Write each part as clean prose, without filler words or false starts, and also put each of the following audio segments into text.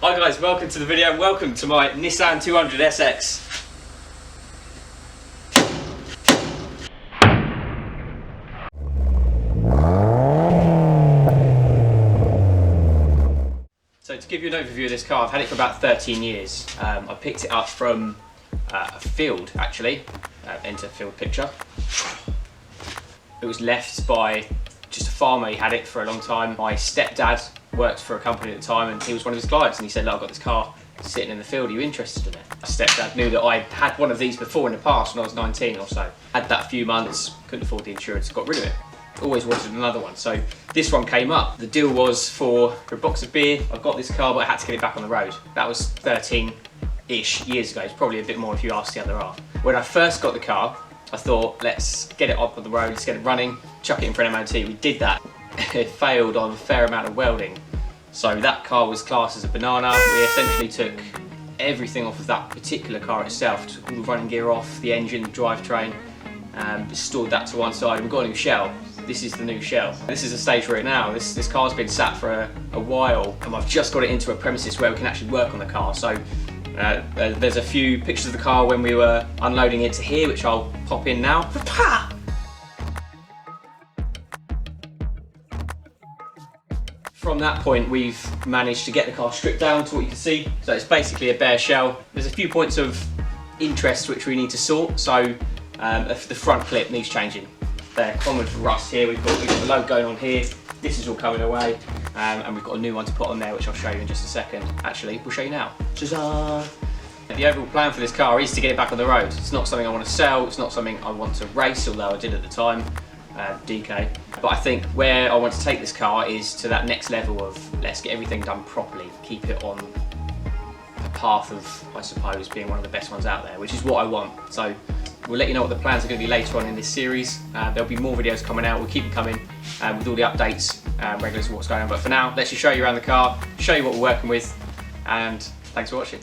Hi guys, welcome to the video and welcome to my NISSAN 200sx. So to give you an overview of this car, I've had it for about 13 years. I picked it up from a field actually, enter field picture. It was left by just a farmer. He had it for a long time. My stepdad worked for a company at the time and he was one of his clients, and he said, look, I've got this car sitting in the field, are you interested in it? My stepdad knew that I had one of these before in the past when I was 19 or so. Had that a few months, couldn't afford the insurance, got rid of it. Always wanted another one, so this one came up. The deal was for a box of beer. I got this car, but I had to get it back on the road. That was 13-ish years ago. It's probably a bit more if you ask the other half. When I first got the car, I thought, let's get it up on the road, let's get it running, chuck it in for an MOT. We did that. It failed on a fair amount of welding. So that car was classed as a banana. We essentially took everything off of that particular car itself, took all the running gear off, the engine, the drivetrain, stored that to one side, and we've got a new shell. This is the new shell. This is the stage we're at now. This car's been sat for a while, and I've just got it into a premises where we can actually work on the car. So there's a few pictures of the car when we were unloading it to here, which I'll pop in now. From that point, we've managed to get the car stripped down to what you can see. So it's basically a bare shell. There's a few points of interest which we need to sort. So the front clip needs changing. They're common for us here. We've got the load going on here. This is all coming away. And we've got a new one to put on there, which I'll show you in just a second. Actually, we'll show you now. Shazam! The overall plan for this car is to get it back on the road. It's not something I want to sell. It's not something I want to race, although I did at the time. DK. But I think where I want to take this car is to that next level of let's get everything done properly, keep it on a path of, I suppose, being one of the best ones out there, which is what I want. So we'll let you know what the plans are going to be later on in this series. There'll be more videos coming out, we'll keep them coming with all the updates, regulars of what's going on. But for now, let's just show you around the car, show you what we're working with, and thanks for watching.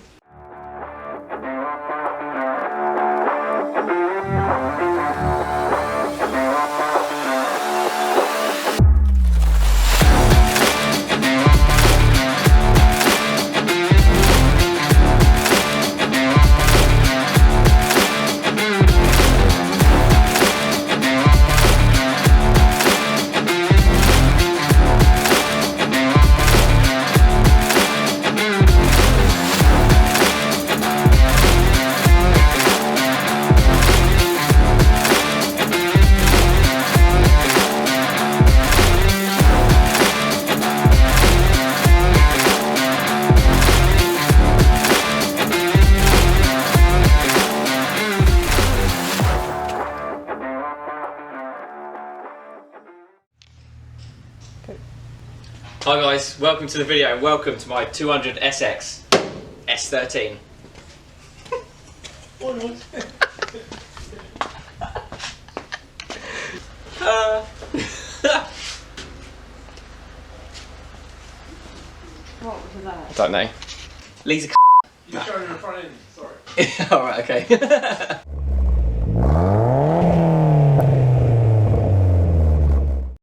Hi guys, welcome to the video and welcome to my 200sx S13. What was that? I don't know. Lisa. You're showing your front end, sorry. Alright, okay.